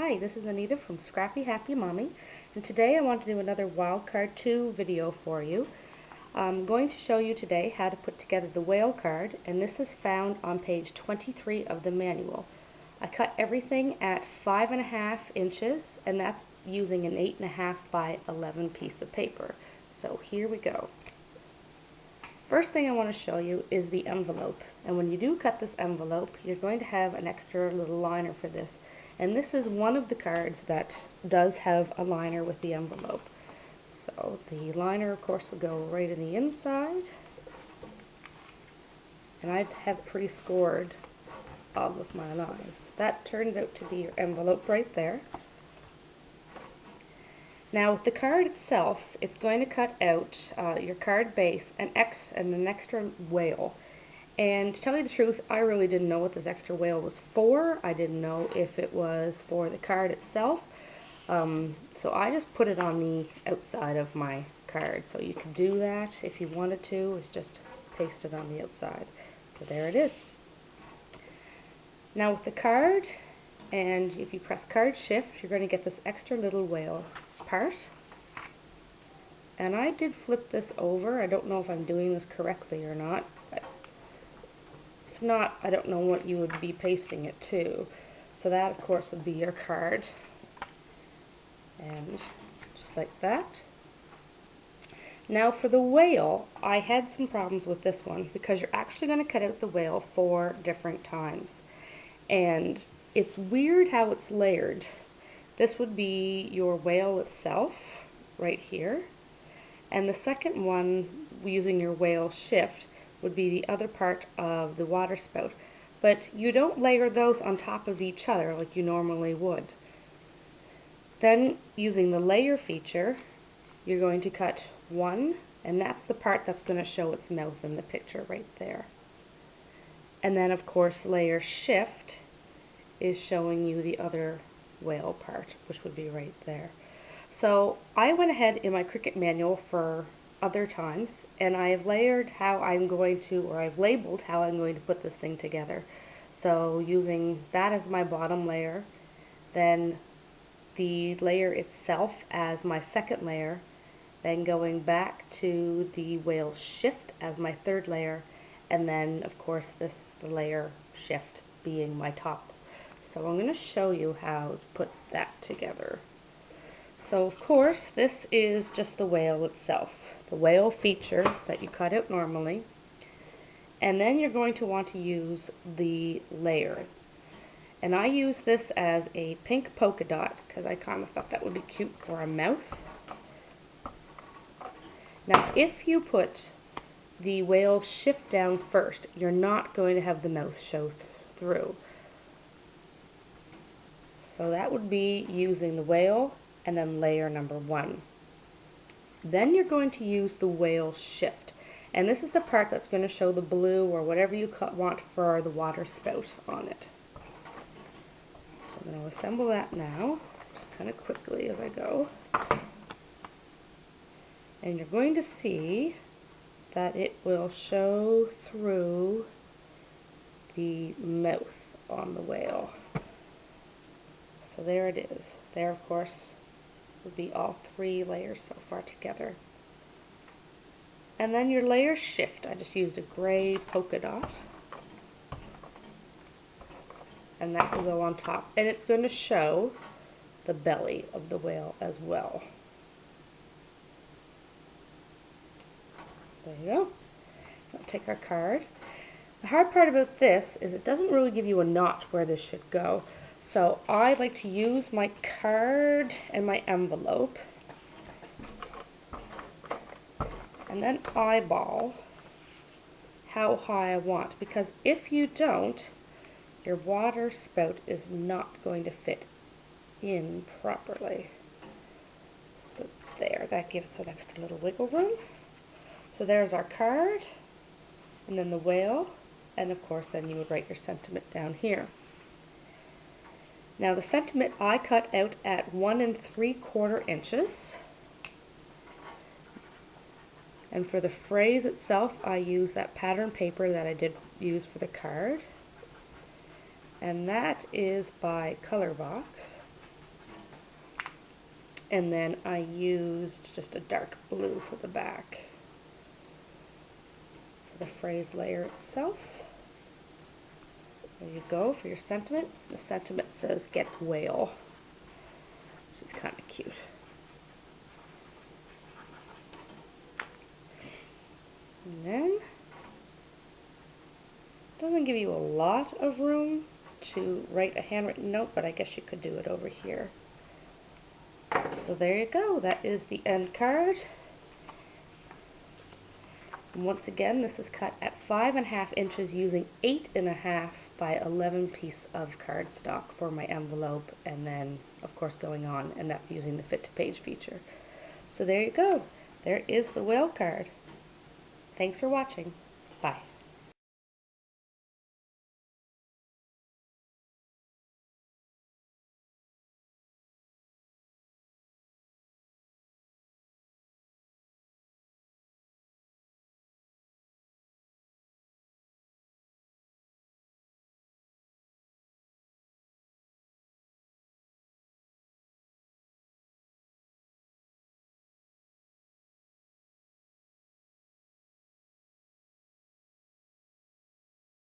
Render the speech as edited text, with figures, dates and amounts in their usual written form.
Hi, this is Anita from Scrappy Happy Mommy, and today I want to do another Wildcard 2 video for you. I'm going to show you today how to put together the whale card, and this is found on page 23 of the manual. I cut everything at 5.5 inches, and that's using an 8.5 by 11 piece of paper. So here we go. First thing I want to show you is the envelope, and when you do cut this envelope, you're going to have an extra little liner for this. And this is one of the cards that does have a liner with the envelope. So the liner, of course, would go right in the inside. And I have pretty scored all of my lines. That turns out to be your envelope right there. Now with the card itself, it's going to cut out your card base, an X and an extra whale. And to tell you the truth, I really didn't know what this extra whale was for. I didn't know if it was for the card itself. So I just put it on the outside of my card. So you can do that if you wanted to, is just paste it on the outside. So there it is. Now with the card, and if you press card shift, you're going to get this extra little whale part. And I did flip this over. I don't know if I'm doing this correctly or not. If not, I don't know what you would be pasting it to. So that, of course, would be your card. And just like that. Now for the whale, I had some problems with this one because you're actually going to cut out the whale 4 different times. And it's weird how it's layered. This would be your whale itself, right here. And the second one, using your whale shift, would be the other part of the water spout. But you don't layer those on top of each other like you normally would. Then, using the layer feature, you're going to cut one, and that's the part that's going to show its mouth in the picture right there. And then, of course, layer shift is showing you the other whale part, which would be right there. So I went ahead in my Cricut manual for other times, and I've layered how I'm going to, or I've labeled how I'm going to put this thing together. So using that as my bottom layer, then the layer itself as my second layer, then going back to the whale shift as my third layer, and then of course this layer shift being my top. So I'm going to show you how to put that together. So of course this is just the whale itself, the whale feature that you cut out normally, and then you're going to want to use the layer. And I use this as a pink polka dot because I kind of thought that would be cute for a mouth. Now if you put the whale shift down first, you're not going to have the mouth show through. So that would be using the whale and then layer number 1. Then you're going to use the whale shift. And this is the part that's going to show the blue or whatever you want for the water spout on it. So I'm going to assemble that now, just kind of quickly as I go. And you're going to see that it will show through the mouth on the whale. So there it is. There, of course, would be all 3 layers so far together. And then your layer shift, I just used a gray polka dot. And that will go on top. And it's going to show the belly of the whale as well. There you go. Now take our card. The hard part about this is it doesn't really give you a notch where this should go. So I like to use my card and my envelope and then eyeball how high I want, because if you don't, your water spout is not going to fit in properly. So there, that gives it an extra little wiggle room. So there's our card, and then the whale, and of course then you would write your sentiment down here. Now the sentiment I cut out at 1 3/4 inches. And for the phrase itself, I use that pattern paper that I did use for the card. And that is by Color Box. And then I used just a dark blue for the back, for the phrase layer itself. There you go for your sentiment. The sentiment says get whale, which is kind of cute. And then, it doesn't give you a lot of room to write a handwritten note, but I guess you could do it over here. So there you go, that is the end card. And once again, this is cut at 5.5 inches using 8.5 by 11 piece of cardstock for my envelope, and then of course going on, and that's using the fit to page feature. So there you go, there is the whale card. Thanks for watching. Bye.